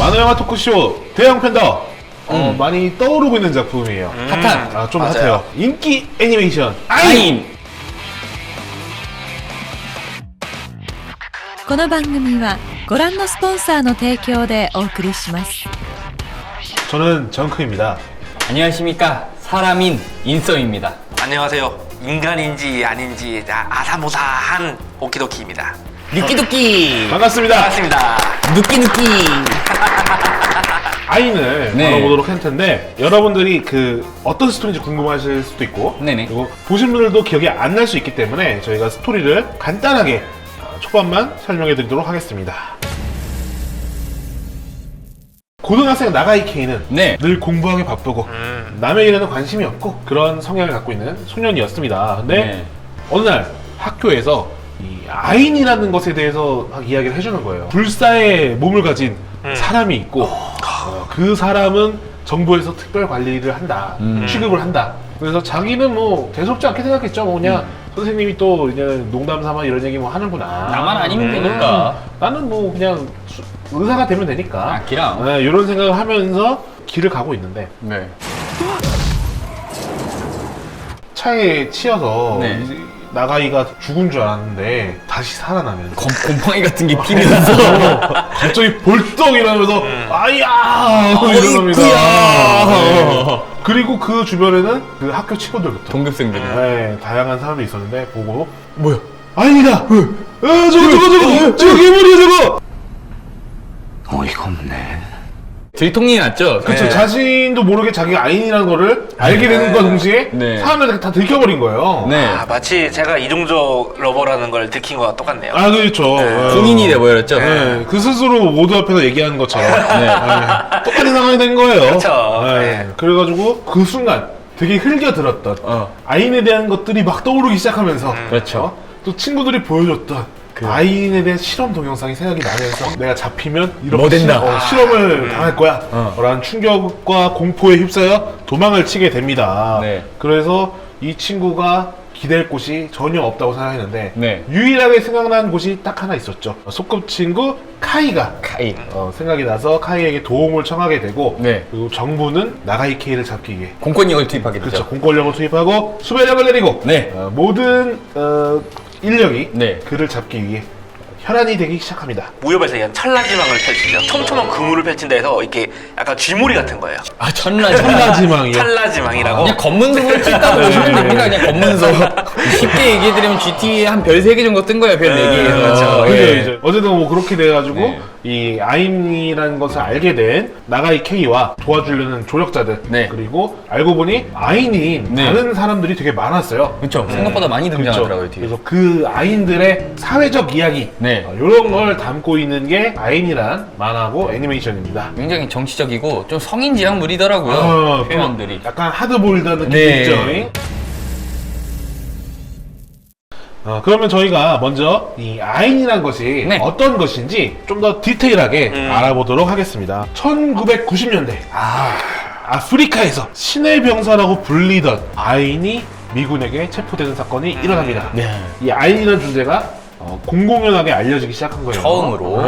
만화영화 토크쇼 대형 팬더 많이 떠오르고 있는 작품이에요. 핫한. 좀 맞아요. 핫해요. 인기 애니메이션 아임. この番組はご覧のスポンサーの提供でお送りします。 저는 정크입니다. 안녕하십니까. 사람인 인썸입니다. 안녕하세요. 인간인지 아닌지 아사모사한 오키도키입니다. 느끼느끼. 반갑습니다. 반갑습니다. 느끼느끼. 아인을 네. 다뤄보도록 할 텐데 여러분들이 그 어떤 스토리인지 궁금하실 수도 있고 네네. 그리고 보신 분들도 기억이 안 날 수 있기 때문에 저희가 스토리를 간단하게 초반만 설명해 드리도록 하겠습니다. 고등학생 나가이 케이는 네. 늘 공부하기 바쁘고 남의 일에는 관심이 없고 그런 성향을 갖고 있는 소년이었습니다. 근데 네. 어느 날 학교에서 이 아인이라는 것에 대해서 막 이야기를 해주는 거예요. 불사의 몸을 가진 사람이 있고 그 사람은 정부에서 특별 관리를 한다. 취급을 한다. 그래서 자기는 뭐 대수롭지 않게 생각했죠. 뭐 그냥 선생님이 또 이제 농담 삼아 이런 얘기 뭐 하는구나. 나만 아니면 되니까. 나는 뭐 그냥 의사가 되면 되니까. 아, 기랑. 네, 이런 생각을 하면서 길을 가고 있는데 네. 차에 치여서 네. 이제 나가이가 죽은 줄 알았는데 다시 살아나면서 곰팡이 같은 게 피면서. 갑자기 벌떡 일어나면서 아야 이런 겁니다. 네. 그리고 그 주변에는 그 학교 친구들부터 동급생들이. 네, 다양한 사람들이 있었는데 보고 뭐야 아니다 저거 괴물이야 저거. 어이가 없네. 들통이 났죠? 그쵸. 네. 자신도 모르게 자기가 아인이라는 거를 알게 되는 것과 동시에 네. 사람들한테 다 들켜버린 거예요. 네. 마치 제가 이중적 러버라는 걸 들킨 거와 똑같네요. 아 그렇죠. 네. 공인이 돼버렸죠? 네, 그 스스로 모두 앞에서 얘기하는 것처럼 네. 네, 똑같은 상황이 된 거예요. 그쵸. 네. 네. 그래가지고 그 순간 되게 흘겨들었던 아인에 대한 것들이 막 떠오르기 시작하면서 그렇죠. 또 친구들이 보여줬던 아인에 대한 실험 동영상이 생각이 나면서 내가 잡히면 이렇게 뭐 된다. 실험을 당할 거야 라는 충격과 공포에 휩싸여 도망을 치게 됩니다. 네. 그래서 이 친구가 기댈 곳이 전혀 없다고 생각했는데 네. 유일하게 생각난 곳이 딱 하나 있었죠. 소꿉친구 카이가 카이. 생각이 나서 카이에게 도움을 청하게 되고 네. 그리고 정부는 나가이 케이를 잡기 위해 공권력을 투입하게 되죠. 그렇죠. 공권력을 투입하고 수배력을 내리고 네. 모든 인력이 네. 그를 잡기 위해 혈안이 되기 시작합니다. 무협에서 그냥 찰나지망을 펼치죠. 촘촘한 그물을 펼친 데서 이렇게 약간 쥐무리 같은 거예요. 아, 천라지. 찰나지망이요. 찰나지망이라고. 그냥 검문소를 찍다고 보시면 됩니다. 그냥 검문소. 쉽게 얘기해드리면 GT에 한 별 3개 정도 뜬 거예요, 별 4개에서. 그렇죠. 그죠, 이제 어쨌든 뭐 그렇게 돼가지고 네. 이 아인이라는 것을 알게 된 나가이 케이와 도와주려는 조력자들 네. 그리고 알고 보니 아인인 네. 다른 사람들이 되게 많았어요. 그렇죠. 생각보다 많이 등장하더라고요, 뒤에. 그래서 그 아인들의 사회적 이야기 네. 이런 걸 담고 있는 게 아인이란 만화고 애니메이션입니다. 굉장히 정치적이고 좀 성인지향물이더라고요. 좀 표현들이. 약간 하드보일드한 느낌이 네. 있죠. 그러면 저희가 먼저 이 아인이란 것이 네. 어떤 것인지 좀 더 디테일하게 알아보도록 하겠습니다. 1990년대 아프리카에서 신의 병사라고 불리던 아인이 미군에게 체포되는 사건이 일어납니다. 네. 이 아인이라는 존재가 공공연하게 알려지기 시작한 거예요. 처음으로.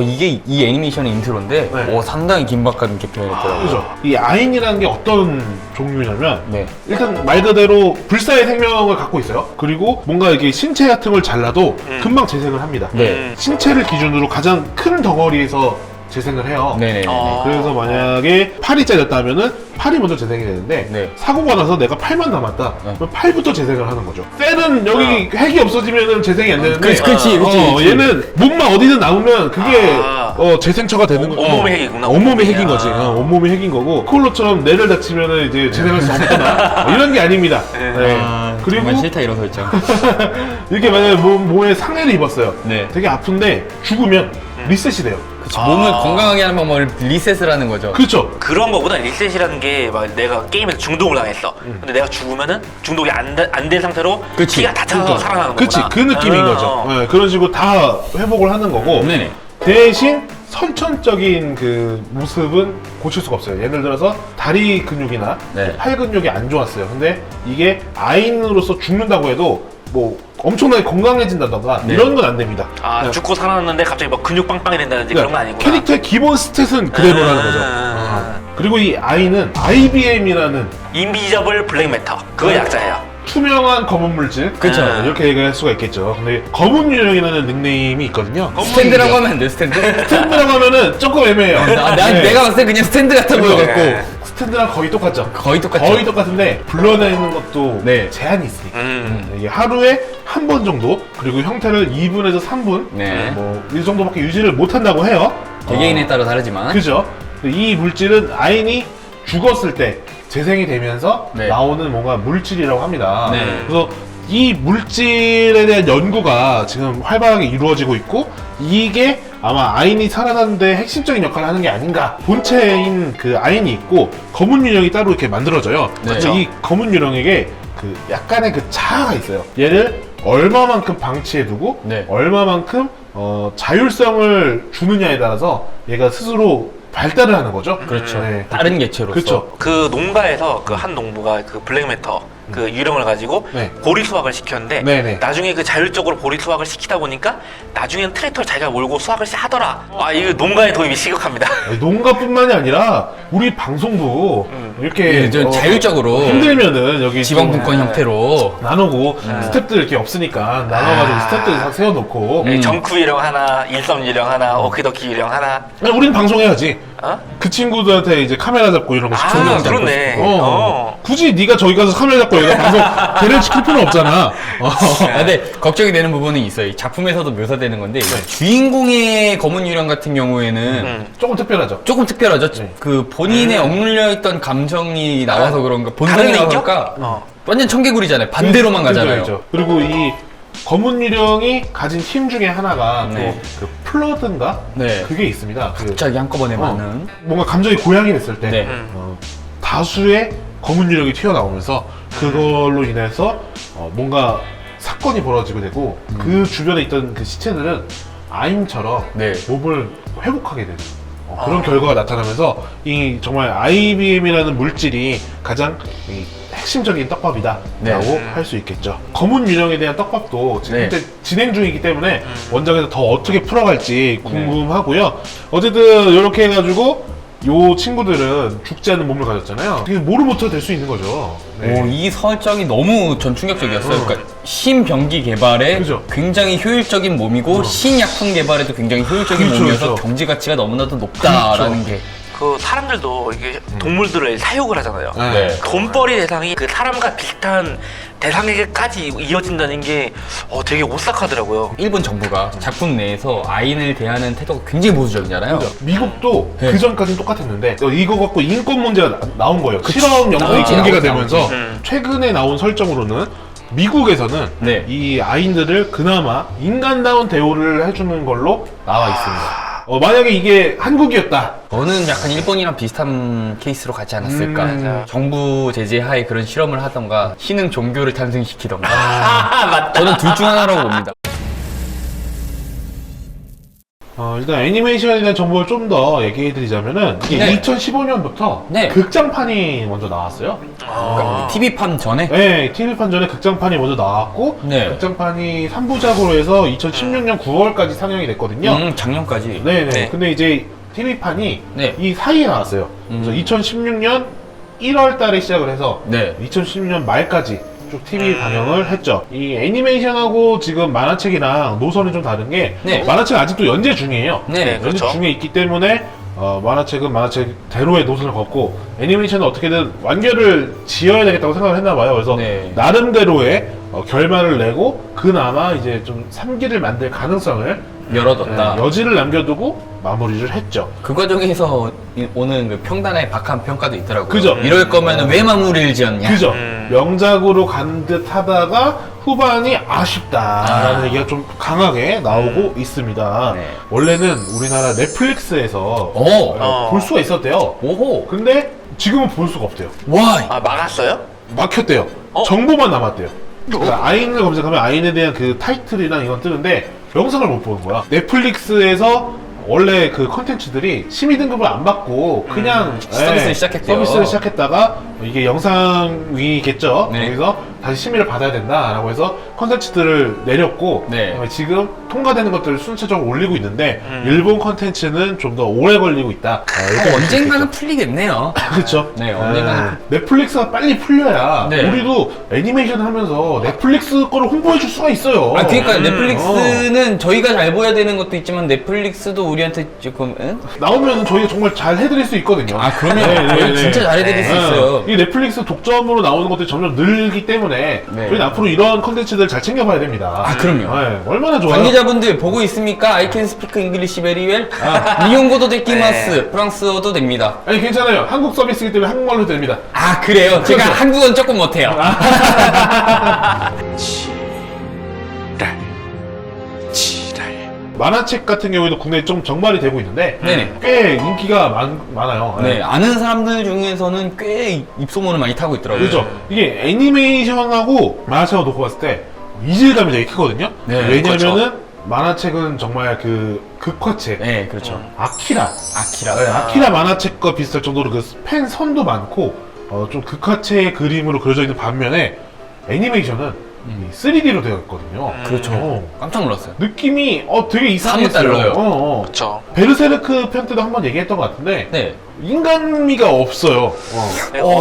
이게 이 애니메이션의 인트로인데, 네. 상당히 긴박감 있게 표현했더라고요. 그죠. 이 아인이라는 게 어떤 종류냐면 네. 일단 말 그대로 불사의 생명을 갖고 있어요. 그리고 뭔가 이게 신체 같은 걸 잘라도 금방 재생을 합니다. 네. 신체를 기준으로 가장 큰 덩어리에서 재생을 해요. 네네. 그래서 만약에 팔이 잘렸다면은 팔이 먼저 재생이 되는데 네. 사고가 나서 내가 팔만 남았다. 그럼 팔부터 재생을 하는 거죠. 셀은 여기 핵이 없어지면은 재생이 안 되는데 그치. 얘는 몸만 어디든 남으면 그게 재생처가 되는 거죠. 온몸의 핵이구나. 온몸의 핵인 거지. 온몸의 핵인 거고 콜로처럼 뇌를 다치면은 이제 재생할 수 없거나 이런 게 아닙니다. 네. 그리고 정말 싫다 이런 설정. 이렇게 만약에 몸에 상해를 입었어요. 네. 되게 아픈데 죽으면 리셋이 돼요. 그치, 몸을 건강하게 하는 방법을 리셋을 하는 거죠. 그렇죠. 그런 거보다 리셋이라는 게 막 내가 게임에서 중독을 당했어. 근데 내가 죽으면은 중독이 안 된 상태로 그치. 피가 다 차서 살아나는 거구나. 그치, 그 느낌인 거죠. 네, 그런 식으로 다 회복을 하는 거고 네네. 대신 선천적인 그 모습은 고칠 수가 없어요. 예를 들어서 다리 근육이나 네. 팔 근육이 안 좋았어요. 근데 이게 아인으로서 죽는다고 해도 뭐 엄청나게 건강해진다던가 네. 이런 건 안 됩니다. 아 죽고 살아났는데 갑자기 막 근육 빵빵이 된다든지 그런 건 아니구나. 캐릭터의 기본 스탯은 그대로라는 거죠. 그리고 이 아이는 IBM이라는 인비저블 블랙매터 그거 약자예요. 투명한 검은 물질, 그쵸. 이렇게 얘기할 수가 있겠죠. 근데 검은 유령이라는 닉네임이 있거든요. 스탠드라고 하면 안 돼요, 스탠드? 스탠드라고 하면은 조금 애매해요. 네. 내가 봤을 때 그냥 스탠드 같아 보여갖고. 네. 스탠드랑 거의 똑같죠. 거의 똑같죠. 거의 똑같은데 불러내는 것도 네. 제한이 있으니까. 이게 하루에 한 번 정도, 그리고 형태를 2분에서 3분, 네. 뭐 이 정도밖에 유지를 못한다고 해요. 개개인에 따라 다르지만. 그죠? 이 물질은 아인이 죽었을 때 재생이 되면서 네. 나오는 뭔가 물질이라고 합니다. 네. 그래서 이 물질에 대한 연구가 지금 활발하게 이루어지고 있고, 이게 아마 아인이 살아나는데 핵심적인 역할을 하는 게 아닌가. 본체인 그 아인이 있고 검은 유령이 따로 이렇게 만들어져요. 네. 그래서 이 검은 유령에게 그 약간의 그 자아가 있어요. 얘를 얼마만큼 방치해두고 네. 얼마만큼 자율성을 주느냐에 따라서 얘가 스스로 발달을 하는 거죠. 그렇죠. 네. 다른 개체로서. 그렇죠. 그 농가에서 그 한 농부가 그 블랙매터 그 유령을 가지고 네. 보리 수확을 시켰는데 네네. 나중에 그 자율적으로 보리 수확을 시키다 보니까 나중에는 트랙터를 자기가 몰고 수확을 하더라. 아 이거 농가의 도입이 시급합니다. 아니, 농가뿐만이 아니라 우리 방송도 이렇게 예, 좀 자율적으로 힘들면은 여기 지방분권 좀 형태로. 나누고 스탭들 이렇게 없으니까 나눠가지고 스탭들 세워놓고 정크 유령 하나, 일섬 유령 하나, 오키도키 유령 하나. 아니, 우린 방송해야지. 어? 그 친구들한테 이제 카메라 잡고 이런 거 아, 시키는 거 그렇네. 굳이 네가 저기 가서 카메라 잡고 여기다 방송 걔를 시킬 필요는 없잖아. 근데 걱정이 되는 부분은 있어요. 이 작품에서도 묘사되는 건데 주인공의 검은 유령 같은 경우에는 조금 특별하죠. 조금 특별하죠. 네. 그 본인의 억눌려 있던 감정이 나와서 그런가, 본성이 다른 인격? 나와서까 완전 청개구리잖아요. 반대로만 가잖아요. 그죠. 그리고 이 검은 유령이 가진 힘 중에 하나가 네. 또 그 플러드인가? 네. 그게 있습니다. 그 갑자기 한꺼번에 많은. 뭔가 감정이 고양이 됐을 때 네. 다수의 검은 유령이 튀어나오면서 그걸로 인해서 뭔가 사건이 벌어지게 되고 그 주변에 있던 그 시체들은 아임처럼 네. 몸을 회복하게 되는 그런 결과가 나타나면서 이 정말 IBM이라는 물질이 가장 이 핵심적인 떡밥이다 네. 라고 할 수 있겠죠. 검은 유령에 대한 떡밥도 지금 네. 현재 진행 중이기 때문에 원작에서 더 어떻게 풀어갈지 궁금하고요. 어쨌든 이렇게 해가지고 요 친구들은 죽지 않는 몸을 가졌잖아요. 이게 모르모토가 될 수 있는 거죠. 네. 오, 이 설정이 너무 전 충격적이었어요. 그러니까 신병기 개발에 그죠. 굉장히 효율적인 몸이고 신약품 개발에도 굉장히 효율적인 그렇죠, 몸이어서 그렇죠. 경제 가치가 너무나도 높다라는 게. 그 사람들도 이게 동물들을 사육을 하잖아요. 네. 돈벌이 대상이 그 사람과 비슷한 대상에게까지 이어진다는 게 되게 오싹하더라고요. 일본 정부가 작품 내에서 아인을 대하는 태도가 굉장히 보수적이잖아요. 그죠. 미국도 네. 그 전까지는 똑같았는데 이거 갖고 인권 문제가 나온 거예요. 실험 영상이 나오지, 공개가 나오지, 되면서 나오지. 최근에 나온 설정으로는 미국에서는 네. 이 아인들을 그나마 인간다운 대우를 해주는 걸로 나와 있습니다. 만약에 이게 한국이었다. 저는 약간 일본이랑 비슷한 케이스로 가지 않았을까. 정부 제재 하에 그런 실험을 하던가 신흥 종교를 탄생시키던가. 맞다. 저는 둘 중 하나라고 봅니다. 일단 애니메이션에 대한 정보를 좀 더 얘기해드리자면은 이게 네. 2015년부터 네. 극장판이 먼저 나왔어요. TV판 전에? 네, TV판 전에 극장판이 먼저 나왔고 네. 극장판이 3부작으로 해서 2016년 9월까지 상영이 됐거든요. 작년까지. 네네. 네. 근데 이제 TV판이 네. 이 사이에 나왔어요. 그래서 2016년 1월 달에 시작을 해서 네. 2016년 말까지 쭉 TV 방영을 했죠. 이 애니메이션하고 지금 만화책이랑 노선이 좀 다른 게 네. 만화책은 아직도 연재 중이에요. 네, 연재 그렇죠. 중에 있기 때문에 만화책은 만화책대로의 노선을 걷고 애니메이션은 어떻게든 완결을 지어야 되겠다고 생각을 했나 봐요. 그래서 네. 나름대로의 결말을 내고 그나마 이제 좀 3기를 만들 가능성을 열어뒀다. 여지를 남겨두고 마무리를 했죠. 그 과정에서 오는 그 평단의 박한 평가도 있더라고요. 그죠. 이럴 거면 왜 마무리를 지었냐? 그죠? 명작으로 간 듯 하다가 후반이 아쉽다라는 얘기가 좀 강하게 나오고 있습니다. 네. 원래는 우리나라 넷플릭스에서 오! 볼 수가 있었대요. 오호! 근데 지금은 볼 수가 없대요. 와! 아 막았어요? 막혔대요. 정보만 남았대요. 그러니까 아인을 검색하면 아인에 대한 그 타이틀이랑 이건 뜨는데 영상을 못 보는 거야. 넷플릭스에서 원래 그 컨텐츠들이 심의 등급을 안 받고 그냥 서비스를 시작했대요. 서비스를 시작했다가 이게 영상위겠죠. 네. 거기서 다시 심의를 받아야 된다라고 해서 컨텐츠들을 내렸고 네. 그다음에 지금 통과되는 것들을 순차적으로 올리고 있는데 일본 컨텐츠는 좀 더 오래 걸리고 있다. 이렇게 언젠가는 풀리겠네요. 그렇죠. 네, 언젠가는 넷플릭스가 빨리 풀려야 네. 우리도 애니메이션 하면서 넷플릭스 거를 홍보해 줄 수가 있어요. 그러니까 넷플릭스는 저희가 잘 보여야 되는 것도 있지만 넷플릭스도 우리한테 조금 나오면 저희가 정말 잘 해드릴 수 있거든요. 그러면 네, 저희 네, 진짜 네. 잘해드릴 수 있어요. 이 넷플릭스 독점으로 나오는 것들이 점점 늘기 때문에 네. 저희는 앞으로 이런 컨텐츠들 잘 챙겨봐야 됩니다. 그럼요. 네, 얼마나 좋아요. 관계자분들 보고 있습니까? I can speak English very well. 일본어도 데키마스. 프랑스어도 됩니다. 아니 괜찮아요. 한국 서비스이기 때문에 한국말로 됩니다. 그래요? 제가 그렇죠. 한국어는 조금 못해요. 만화책 같은 경우에도 국내에 좀 정발이 되고 있는데 네네. 꽤 인기가 많아요. 네, 아는 사람들 중에서는 꽤 입소문을 많이 타고 있더라고요. 그렇죠. 이게 애니메이션하고 만화책을 놓고 봤을 때 이질감이 되게 크거든요. 네, 왜냐면은 만화책은 정말 그 극화책 네, 그렇죠. 아키라 아키라. 네, 아키라 만화책과 비슷할 정도로 그 팬 선도 많고 좀 극화체의 그림으로 그려져 있는 반면에 애니메이션은 이 3D로 되어 있거든요. 그렇죠. 깜짝 놀랐어요. 느낌이 되게 이상했어요. 사뭇 달라요. 그쵸. 베르세르크 편 때도 한번 얘기했던 것 같은데 네. 인간미가 없어요.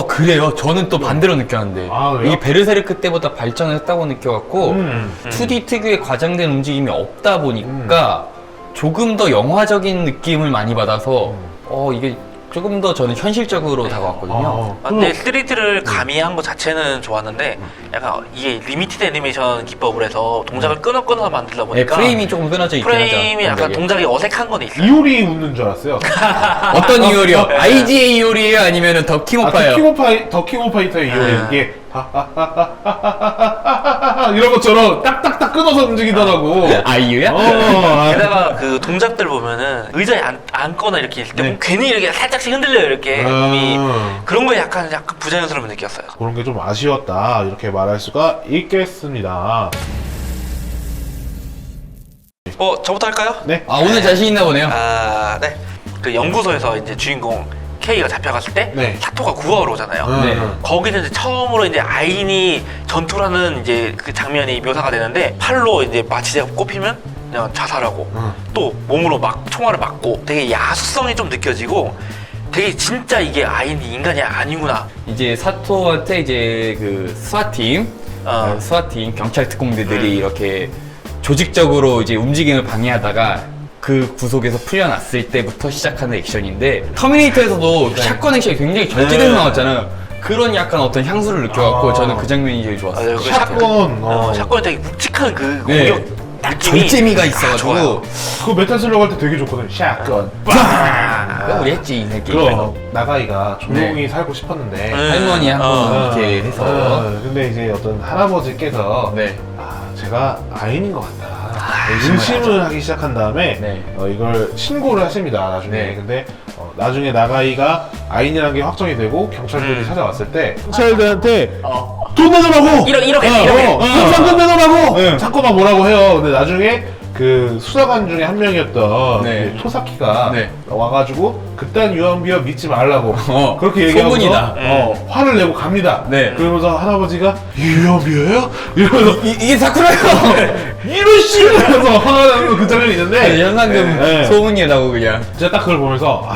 그래요? 저는 또 반대로 느꼈는데. 아, 왜요? 이게 베르세르크 때보다 발전을 했다고 느껴갖고, 2D 특유의 과장된 움직임이 없다 보니까 조금 더 영화적인 느낌을 많이 받아서, 이게 조금 더 저는 현실적으로 다가왔거든요. 근데 3D를 가미한 것 자체는 좋았는데 약간 이게 리미티드 애니메이션 기법을 해서 동작을 끊어서 만들다 네, 보니까 프레임이 조금 끊어져 있긴 하죠. 프레임이 약간 동작이 어색한 건 있어요. 이효리 웃는 줄 알았어요. 어떤 이효리요? IGA 이효리예요? 아니면 더킹오파요? 더킹 오브 파이터의 이효리 이게 이런 것처럼 딱딱딱 끊어서 움직이더라고. 아이유야? 게다가 그 동작들 보면은 의자에 앉거나 이렇게 있을 때 네. 괜히 이렇게 살짝씩 흔들려요 이렇게 몸이. 그런 거에 약간 부자연스러움을 느꼈어요. 그런 게 좀 아쉬웠다 이렇게 말할 수가 있겠습니다. 저부터 할까요? 네. 오늘 자신 있나 보네요. 네. 그 연구소에서 이제 주인공 K가 잡혀갔을 때 네. 사토가 구하러 오잖아요. 네. 거기서 이제 처음으로 이제 아인이 전투라는 이제 그 장면이 묘사가 되는데 팔로 이제 마취제가 꼽히면 그냥 자살하고 또 몸으로 막 총알을 맞고 되게 야수성이 좀 느껴지고 되게 진짜 이게 아인이 인간이 아니구나. 이제 사토한테 이제 그 스와팀, 스와팀 경찰 특공대들이 이렇게 조직적으로 이제 움직임을 방해하다가 그 구속에서 풀려났을 때부터 시작하는 액션인데 터미네이터에서도 샷건 액션이 굉장히 절제돼서 나왔잖아요. 그런 약간 어떤 향수를 느껴갖고 저는 그 장면이 제일 좋았어요. 맞아요. 그 샷건. 샷건이 되게 묵직한 그 네. 공격 느낌이 절제미가 좋아요. 있어가지고 그거 메탈 슬러그 할 때 되게 좋거든. 샷건. 그거 우리 했지 이 새끼. 그럼 나가이가 조용히 살고 싶었는데 할머니 한번 이렇게 해서 근데 이제 어떤 할아버지께서 네. 제가 아인인 것 같다. 의심을 의심을 하기 시작한 다음에 네. 이걸 신고를 하십니다. 나중에. 네. 근데 나중에 나가이가 아인이라는 게 확정이 되고 경찰들이 찾아왔을 때 경찰들한테 돈 내놓으라고! 이렇게 상권 내놓으라고! 자꾸 막 뭐라고 해요. 근데 나중에 그 수사관 중에 한 명이었던 네. 그 토사키가 네. 와가지고 그딴 유언비어 믿지 말라고 그렇게 소문이다. 얘기하면서 화를 내고 갑니다. 네. 그러면서 할아버지가 유언비어요? 이러면서 이게 사쿠라요. 이런 씨를 하면서 화가 나는 그 장면이 있는데 현상금 네. 소문이라고 그냥. 제가 딱 그걸 보면서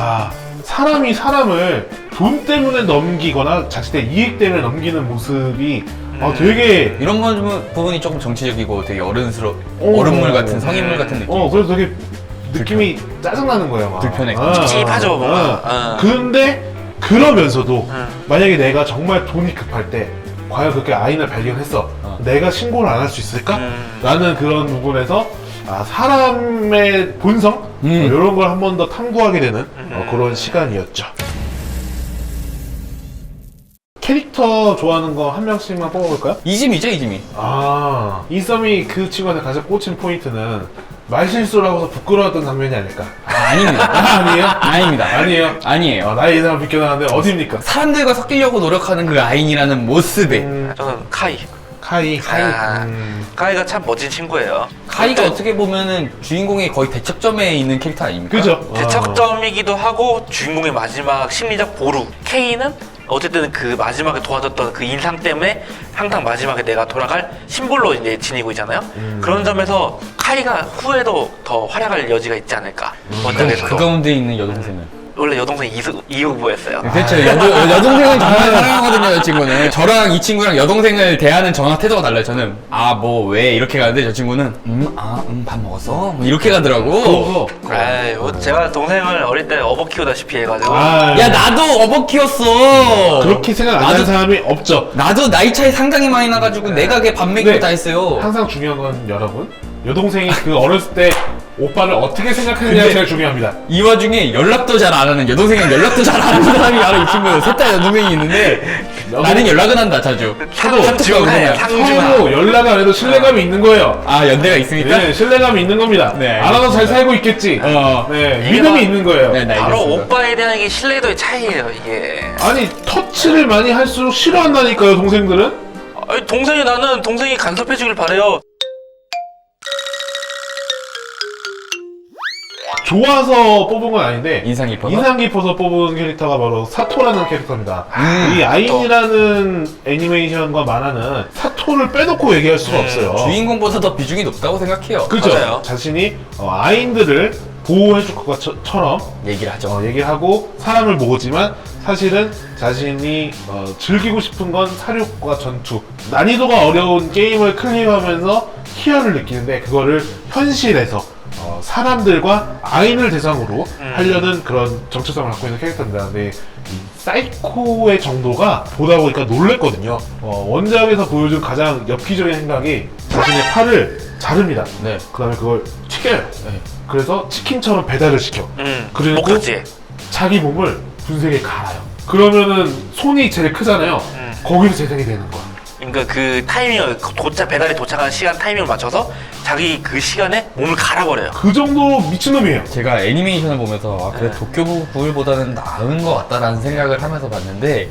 사람이 사람을 돈 때문에 넘기거나 자칫의 이익 때문에 넘기는 모습이 되게 이런 부분이 조금 정치적이고 되게 어른물 같은 성인물 같은 느낌. 그래서 되게 느낌이 짜증나는 거예요. 막. 불편해. 찝찝하죠, 뭔가. 근데 그러면서도 만약에 내가 정말 돈이 급할 때 과연 그렇게 아인을 발견했어. 내가 신고를 안 할 수 있을까? 라는 그런 부분에서 사람의 본성 이런 걸 한 번 더 탐구하게 되는 그런 시간이었죠. 캐릭터 좋아하는 거 한 명씩만 뽑아볼까요? 이지미죠, 이지미. 이썸이 그 친구한테 가장 꽂힌 포인트는 말실수를 하고서 부끄러웠던 장면이 아닐까. 아닙니다. 아니에요? 아닙니다. 아니에요? 아니에요. 나의 예상을 비껴나가는데 어디입니까? 사람들과 섞이려고 노력하는 그 아인이라는 모습에 저는 카이. 카이. 카이가 참 멋진 친구예요. 카이가 어떻게 보면은 주인공의 거의 대척점에 있는 캐릭터 아닙니까? 그죠? 대척점이기도 하고 주인공의 마지막 심리적 보루. K는 어쨌든 그 마지막에 도와줬던 그 인상 때문에 항상 마지막에 내가 돌아갈 심볼로 이제 지니고 있잖아요. 그런 점에서 카이가 후에도 더 활약할 여지가 있지 않을까. 원작에서도. 그 가운데 있는 여동생은 원래 여동생 이후부였어요. 그렇죠. 여동생을 정말 사랑하거든요, 저 친구는. 저랑 이 친구랑 여동생을 대하는 저랑 태도가 달라요. 저는 뭐 왜 이렇게 가는데 저 친구는 밥 먹었어? 뭐 이렇게 가더라고. 아이, 뭐 제가 동생을 어릴 때 어버 키우다시피 해가지고 야, 나도 어버 키웠어. 그렇게 생각 안 하는 사람이 없죠. 나도 나이 차이 상당히 많이 나가지고 내가 걔 밥 먹이고 네. 다 했어요. 항상 중요한 건 여러분, 여동생이 그 어렸을 때 오빠를 어떻게 생각하느냐가 근데 제일 중요합니다. 이 와중에 연락도 잘 안 하는 여동생이랑 연락도 잘 안 하는 사람이 바로 이 친구예요. 셋 다 여동생이 있는데 나는 연락은 한다 자주. 상중하야, 상중하. 서로 연락 안 해도 신뢰감이 있는 거예요. 아, 연대가 있습니까? 네, 신뢰감이 있는 겁니다. 네, 알아서 잘 살고 있겠지. 네, 이게 믿음이 막- 있는 거예요. 네, 네, 바로 알겠습니다. 오빠에 대한 이게 신뢰도의 차이예요, 이게. 아니, 터치를 많이 할수록 싫어한다니까요, 동생들은. 아니, 나는 동생이 간섭해주길 바래요. 좋아서 뽑은 건 아닌데 인상 깊어서? 인상 깊어서 뽑은 캐릭터가 바로 사토라는 캐릭터입니다. 이 또. 아인이라는 애니메이션과 만화는 사토를 빼놓고 얘기할 수가 없어요. 주인공보다 더 비중이 높다고 생각해요. 그죠? 맞아요. 자신이 아인들을 보호해줄 것처럼 얘기를 하죠. 얘기를 하고 사람을 모으지만 사실은 자신이 즐기고 싶은 건 사육과 전투, 난이도가 어려운 게임을 클리어하면서 희열을 느끼는데 그거를 현실에서 사람들과 아인을 대상으로 하려는 그런 정체성을 갖고 있는 캐릭터입니다. 근데 이 사이코의 정도가 보다 보니까 놀랬거든요. 원작에서 보여준 가장 엽기적인 생각이 자신의 팔을 자릅니다. 네. 그 다음에 그걸 튀겨요. 네. 그래서 치킨처럼 배달을 시켜. 그리고 목적지. 자기 몸을 분쇄기에 갈아요. 그러면은 손이 제일 크잖아요. 거기서 재생이 되는 거야. 그러니까 그 타이밍을 배달이 도착하는 시간 타이밍을 맞춰서 자기 그 시간에 몸을 갈아버려요. 그 정도로 미친놈이에요. 제가 애니메이션을 보면서 그래 도쿄부 9일보다는 나은 것 같다라는 생각을 하면서 봤는데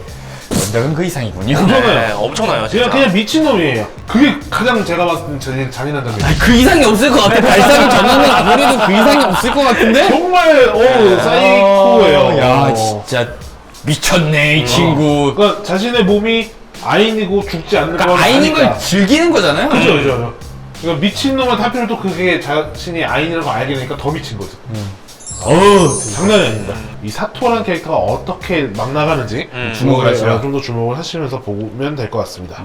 원작은 그 이상이군요. 엄청나요. 엄청나요, 진짜. 그냥 미친놈이에요. 그게 가장 제가 봤을 때 제일 잔인한 장면이에요. 아니, 그 이상이 없을 것 같아. 발상이 전환은 아무래도 그 이상이 없을 것 같은데? 정말 사이코예요. 야, 진짜 미쳤네 이 친구. 그러니까 자신의 몸이 아인이고 죽지 않는 걸 그러니까 아인인 아니까. 걸 즐기는 거잖아요. 그죠. 그러니까 미친놈한테 하필 또 그게 자신이 아인이라는 걸 알게 되니까 더 미친 거죠. 장난이 아닙니다. 이 사토라는 캐릭터가 어떻게 막 나가는지 주목을 하시면. 좀 더 주목을 하시면서 보면 될 것 같습니다.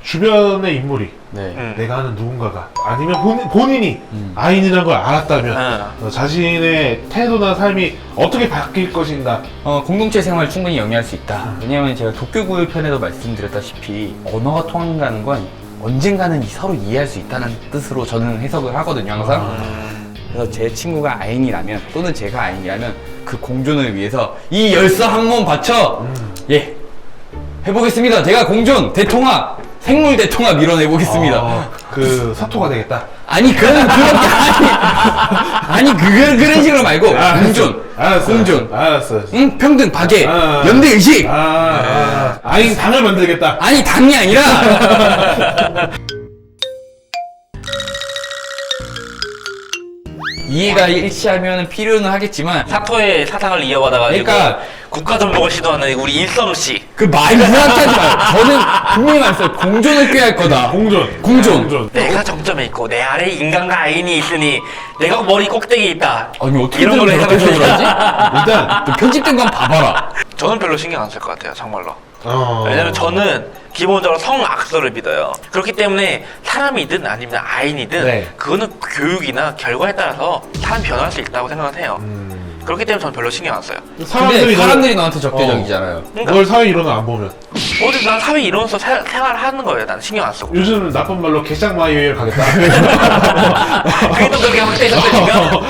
주변의 인물이 네. 내가 아는 누군가가 아니면 본인이 아인이라는 걸 알았다면 자신의 태도나 삶이 어떻게 바뀔 것인가. 공동체 생활을 충분히 영위할 수 있다. 왜냐면 제가 도쿄 9일 편에도 말씀드렸다시피 언어가 통한다는 건 언젠가는 서로 이해할 수 있다는 뜻으로 저는 해석을 하거든요, 항상. 그래서 제 친구가 아인이라면 또는 제가 아인이라면 그 공존을 위해서 이 열사 한 몸 바쳐 해보겠습니다. 제가 공존, 대통합, 생물 대통합 밀어내보겠습니다. 그 사토가 되겠다. 아니 그런 게 아니 그런 식으로 말고 공존, 공존, 알았어. 응 평등, 박애, 연대 의식. 아인 당을 만들겠다. 아니 당이 아니라 이해가 일치하면 필요는 하겠지만 사토의 사상을 이어받아가지고 그러니까 국가 전복을 시도하는 우리 인썸 씨. 그 말 이상하게 하지 마요. 저는 분명히 말했어요. 공존을 꾀할 거다. 공존. 내가 정점에 있고 내 아래 인간과 아인이 있으니 내가 머리 꼭대기에 있다. 아니 어떻게 이런 걸로 저렇게 해석을 해석을 하지? 일단 또 편집된 건 봐봐라. 저는 별로 신경 안 쓸 것 같아요, 정말로. 왜냐면 저는 기본적으로 성악설을 믿어요. 그렇기 때문에 사람이든 아니면 아인이든 네. 그거는 교육이나 결과에 따라서 사람 변화할 수 있다고 생각을 해요. 그렇기 때문에 저는 별로 신경 안 써요. 근데 사람들이 너한테 적대적이잖아요. 그걸 사회 일어나 안 보면 어디 난 사회 이론에서 생활하는 거예요. 난 신경 안 쓰고. 요즘 나쁜 말로 개짝마이웨이를 가겠다. 그게 또 그렇게 확대해석되니까.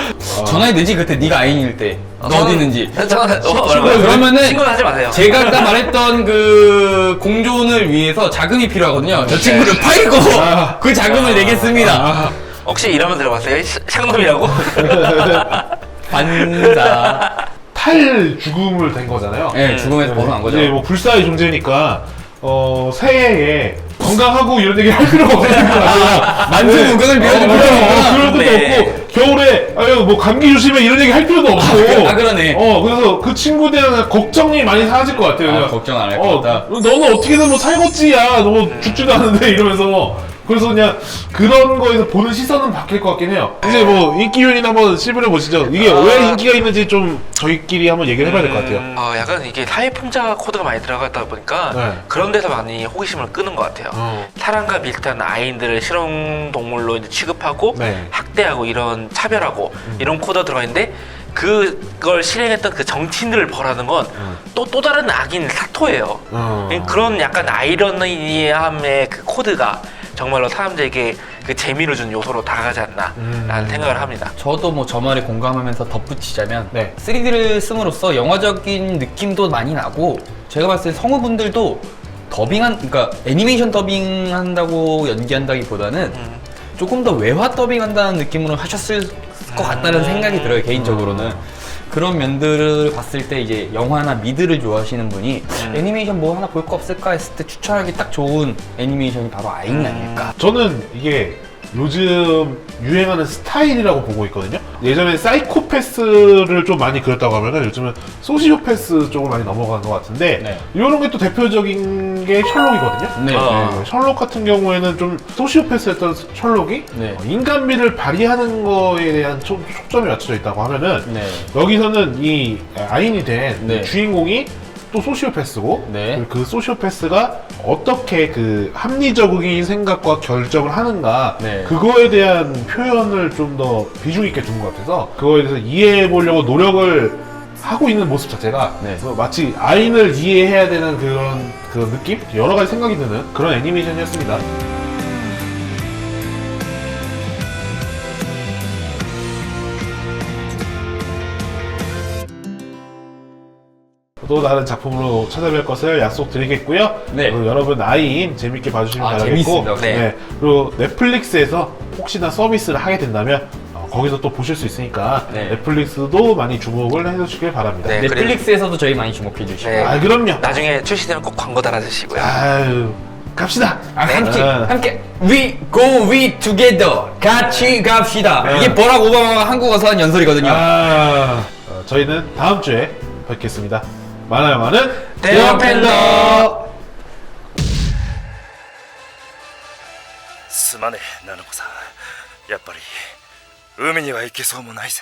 전화해내지 그때 네가 아인일 때. 너 어디 있는지. 그러면은 친구는 하지 마세요. 제가 아까 말했던 그 공존을 위해서 자금이 필요하거든요. 저 친구를 팔고 그 자금을 내겠습니다. 혹시 이러면 들어봤어요? 샹놈이라고? 반사. 탈 죽음을 된 거잖아요. 네, 죽음에서 벗어난 거죠. 이제 뭐 불사의 존재니까 새해에 건강하고 이런 얘기 할 필요가 없는 거야. 만주무강을 비워줄 필요가 없구나. 그럴 것도 네. 없고 겨울에 아유 뭐 감기 조심해 이런 얘기 할 필요도 없고. 그러네. 그래서 그 친구에 대한 걱정이 많이 사라질 것 같아요. 그냥, 걱정 안 할 것 같다. 너는 어떻게든 뭐 살겄지야. 너 죽지도 않는데 이러면서. 그래서 그냥 그런 거에서 보는 시선은 바뀔 것 같긴 해요. 이제 뭐 인기 요인 한번 씹으려 보시죠. 이게 왜 인기가 있는지 좀 저희끼리 한번 얘기를 해봐야 될 것 같아요. 약간 이게 사회풍자 코드가 많이 들어갔다 보니까 네. 그런 데서 많이 호기심을 끄는 것 같아요. 사람과 비슷한 아이들을 실험 동물로 이제 취급하고 네. 학대하고 이런 차별하고 이런 코드가 들어가 있는데 그걸 실행했던 그 정치인들을 벌하는 건 또 다른 악인 사토예요. 그런 약간 아이러니함의 그 코드가 정말로 사람들에게 그 재미를 준 요소로 다가가지 않나라는 생각을 합니다. 저도 뭐 저 말에 공감하면서 덧붙이자면 네. 3D를 씀으로써 영화적인 느낌도 많이 나고 제가 봤을 때 성우분들도 그러니까 애니메이션 더빙한다고 연기한다기보다는 조금 더 외화 더빙한다는 느낌으로 하셨을 것 같다는 생각이 들어요, 개인적으로는. 그런 면들을 봤을 때 이제 영화나 미드를 좋아하시는 분이 애니메이션 뭐 하나 볼 거 없을까 했을 때 추천하기 딱 좋은 애니메이션이 바로 아인이 아닐까. 저는 이게 요즘 유행하는 스타일이라고 보고 있거든요. 예전에 사이코패스를 좀 많이 그렸다고 하면은 요즘은 소시오패스 쪽으로 많이 넘어가는 것 같은데 네. 이런 게 또 대표적인 게 셜록이거든요. 네. 셜록 같은 경우에는 좀 소시오패스였던 셜록이 네. 인간미를 발휘하는 거에 대한 초점이 맞춰져 있다고 하면은 네. 여기서는 이 아인이 된 네. 주인공이 또 소시오패스고 네. 그 소시오패스가 어떻게 그 합리적인 생각과 결정을 하는가 네. 그거에 대한 표현을 좀 더 비중 있게 둔 것 같아서 그거에 대해서 이해해 보려고 노력을 하고 있는 모습 자체가 네. 마치 아인을 이해해야 되는 그런 느낌? 여러 가지 생각이 드는 그런 애니메이션이었습니다. 또 다른 작품으로 찾아뵐 것을 약속드리겠고요. 네. 여러분 아이인 재밌게 봐주시면 바라겠고, 재밌습니다. 네. 그리고 넷플릭스에서 혹시나 서비스를 하게 된다면 거기서 또 보실 수 있으니까 네. 넷플릭스도 많이 주목을 해주시길 바랍니다. 네. 넷플릭스에서도 저희 많이 주목해 주시고. 네. 아 그럼요. 나중에 출시되면 꼭 광고 달아주시고요. 아유 갑시다. 함께 We go we together 같이 갑시다. 네. 이게 버락 오바마가 한국어서 한 연설이거든요. 저희는 다음 주에 뵙겠습니다. 만화영화는 대형 팬더. すまねえナナコさんやっぱり海には行けそうもないぜ